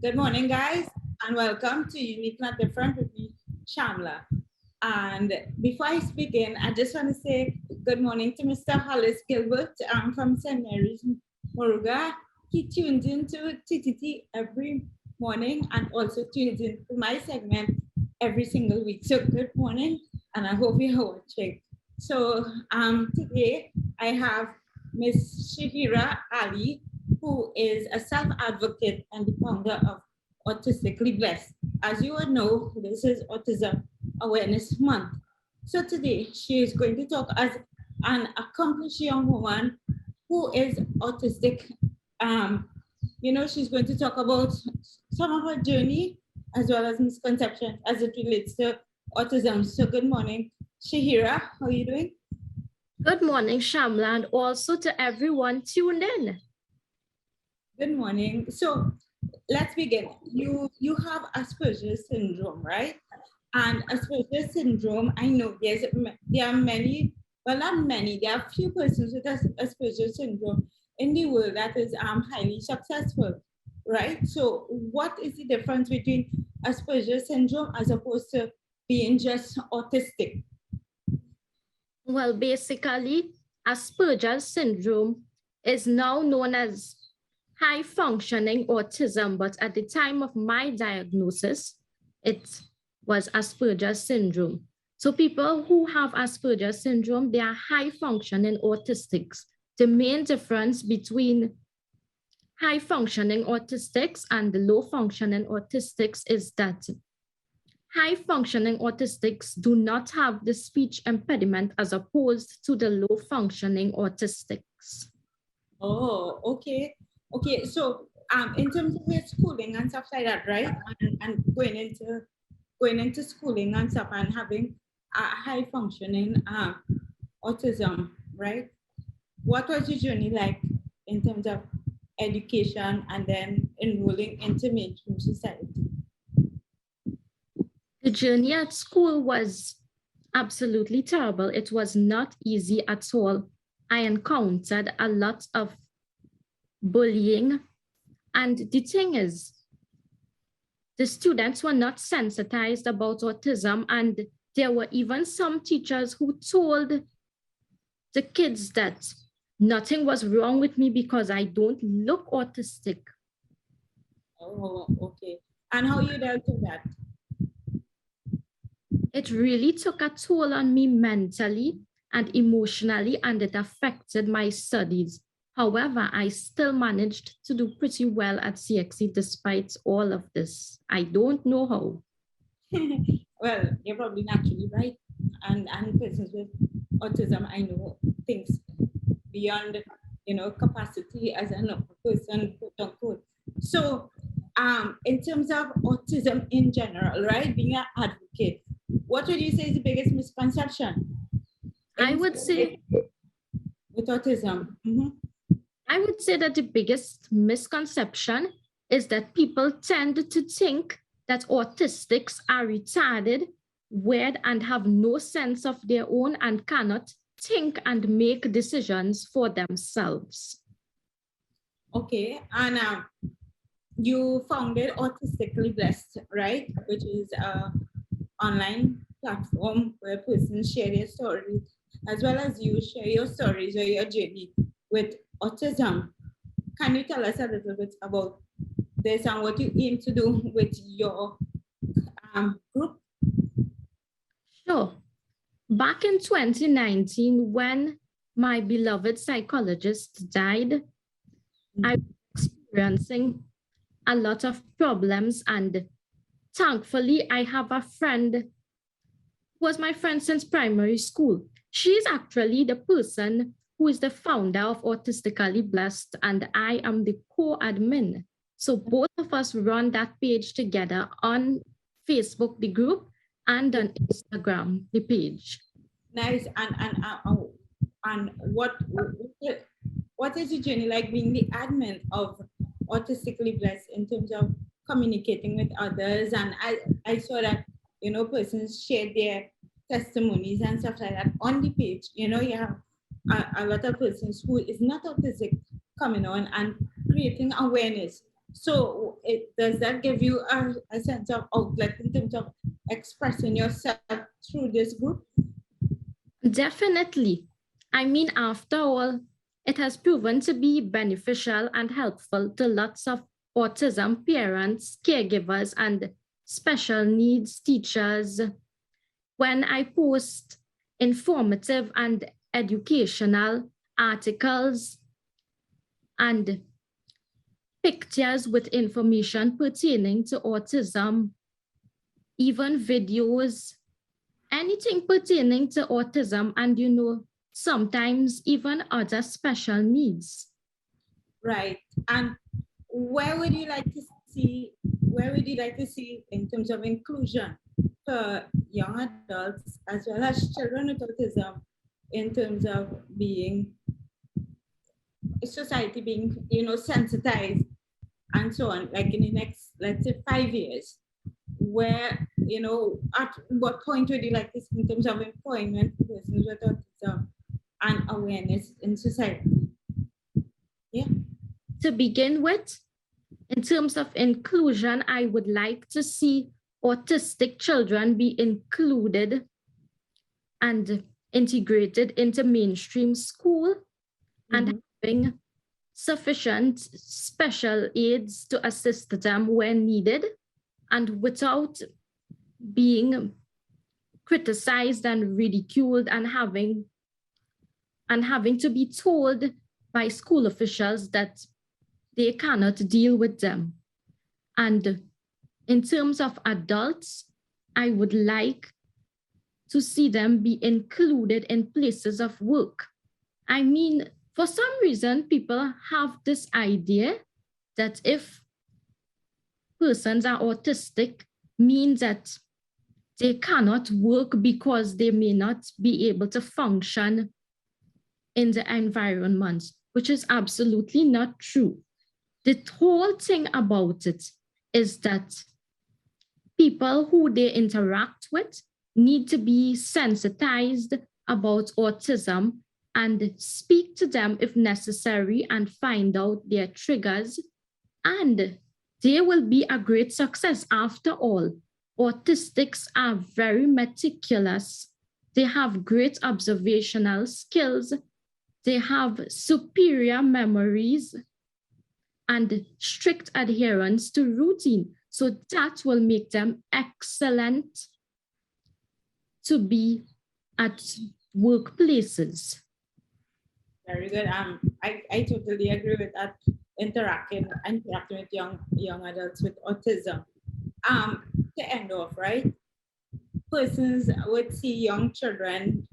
Good morning, guys, and welcome to Unique Not Different with me, Shamla. And before I begin, I just want to say good morning to Mr. Hollis Gilbert from St. Mary's, Moruga. He tunes into TTT every morning and also tunes into my segment every single week. So good morning, and I hope you're watching. So today I have Miss Shahira Ali, who is a self-advocate and the founder of Autistically Blessed. As you all know, this is Autism Awareness Month. So today she is going to talk as an accomplished young woman who is autistic. She's going to talk about some of her journey as well as misconceptions as it relates to autism. So good morning, Shahira. How are you doing? Good morning, Shamla, and also to everyone tuned in. Good morning. So let's begin. You have Aspergers Syndrome, right? And Aspergers Syndrome, I know there are many, well, not many, there are few persons with Aspergers Syndrome in the world that is highly successful, right? So what is the difference between Aspergers Syndrome as opposed to being just autistic? Well, basically, Asperger's Syndrome is now known as high-functioning autism, but at the time of my diagnosis, it was Asperger's Syndrome. So people who have Asperger's Syndrome, they are high-functioning autistics. The main difference between high-functioning autistics and the low-functioning autistics is that high-functioning autistics do not have the speech impediment as opposed to the low-functioning autistics. Oh, okay. Okay, so in terms of your schooling and stuff like that, right? And going into schooling and stuff and having a high functioning autism, right? What was your journey like in terms of education and then enrolling into mainstream society? The journey at school was absolutely terrible. It was not easy at all. I encountered a lot of bullying. And the thing is, the students were not sensitized about autism, and there were even some teachers who told the kids that nothing was wrong with me because I don't look autistic. Oh, okay. And how you dealt with that? It really took a toll on me mentally and emotionally, and it affected my studies. However, I still managed to do pretty well at CXC despite all of this. I don't know how. Well, you're probably naturally right. And persons with autism, I know things beyond, capacity as a person, quote unquote. So, in terms of autism in general, right, being an advocate, what would you say is the biggest misconception? I would say with autism. Mm-hmm. I would say that the biggest misconception is that people tend to think that autistics are retarded, weird, and have no sense of their own and cannot think and make decisions for themselves. Okay, and you founded Autistically Blessed, right? Which is an online platform where persons share their stories, as well as you share your stories or your journey with autism. Can you tell us a little bit about this and what you aim to do with your group? Sure. Back in 2019, when my beloved psychologist died, I was experiencing a lot of problems, and thankfully, I have a friend who was my friend since primary school. She's actually the person who is the founder of Autistically Blessed, and I am the co-admin. So both of us run that page together on Facebook, the group, and on Instagram, the page. Nice. And what is your journey like being the admin of Autistically Blessed in terms of communicating with others? And I saw that, persons shared their testimonies and stuff like that on the page. You have a lot of persons who is not autistic coming on and creating awareness. So does that give you a sense of outlet in terms of expressing yourself through this group? Definitely. I mean, after all, it has proven to be beneficial and helpful to lots of autism parents, caregivers, and special needs teachers. When I post informative and educational articles and pictures with information pertaining to autism, even videos, anything pertaining to autism, and sometimes even other special needs. Right. And where would you like to see in terms of inclusion for young adults as well as children with autism in terms of being society being sensitized and so on, like in the next, let's say, 5 years, where at what point would you like to see in terms of employment for persons with autism and awareness in society? Yeah. To begin with, in terms of inclusion, I would like to see autistic children be included and integrated into mainstream school and having sufficient special aids to assist them when needed and without being criticized and ridiculed and having to be told by school officials that they cannot deal with them. And in terms of adults, I would like to see them be included in places of work. I mean, for some reason, people have this idea that if persons are autistic, means that they cannot work because they may not be able to function in the environment, which is absolutely not true. The whole thing about it is that people who they interact with need to be sensitized about autism and speak to them if necessary and find out their triggers. And they will be a great success. After all, autistics are very meticulous. They have great observational skills. They have superior memories and strict adherence to routine. So that will make them excellent to be at workplaces. Very good. I totally agree with that. Interacting with young adults with autism. To end off, right? Persons would see young children,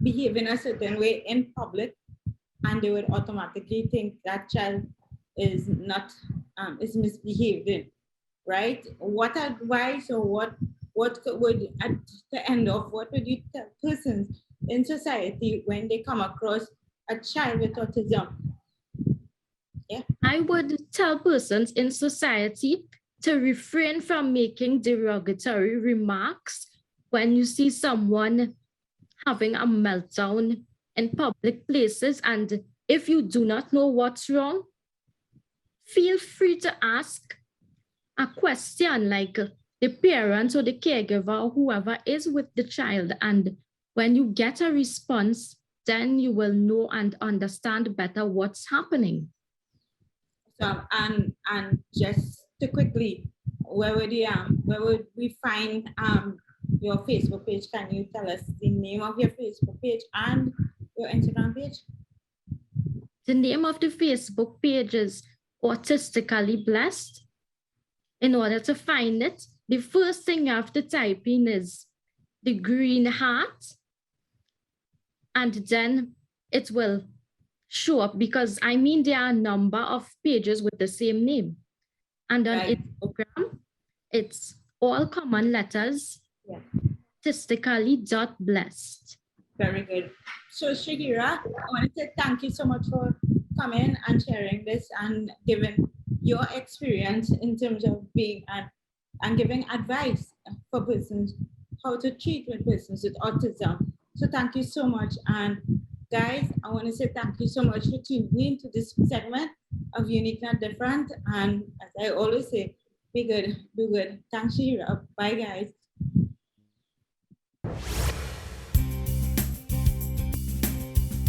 behaving a certain way in public, and they would automatically think that child is not is misbehaving, right? What advice or what would at the end of what would you tell persons in society when they come across a child with autism? Yeah. I would tell persons in society to refrain from making derogatory remarks when you see someone having a meltdown in public places. And if you do not know what's wrong, feel free to ask a question like the parent or the caregiver or whoever is with the child. And when you get a response, then you will know and understand better what's happening. So, and just to quickly, where would we find your Facebook page? Can you tell us the name of your Facebook page and your Instagram page? The name of the Facebook page is Autistically Blessed. In order to find it, the first thing you have to type in is the green heart, and then it will show up because there are a number of pages with the same name. And on Instagram, it's all common letters, autistically.blessed. Very good. So Shahira, I want to say thank you so much for coming and sharing this and giving your experience in terms of being and giving advice for persons, how to treat with persons with autism. So thank you so much. And guys, I want to say thank you so much for tuning in to this segment of Unique Not Different. And as I always say, be good, do good. Thanks, Shahira. Bye, guys.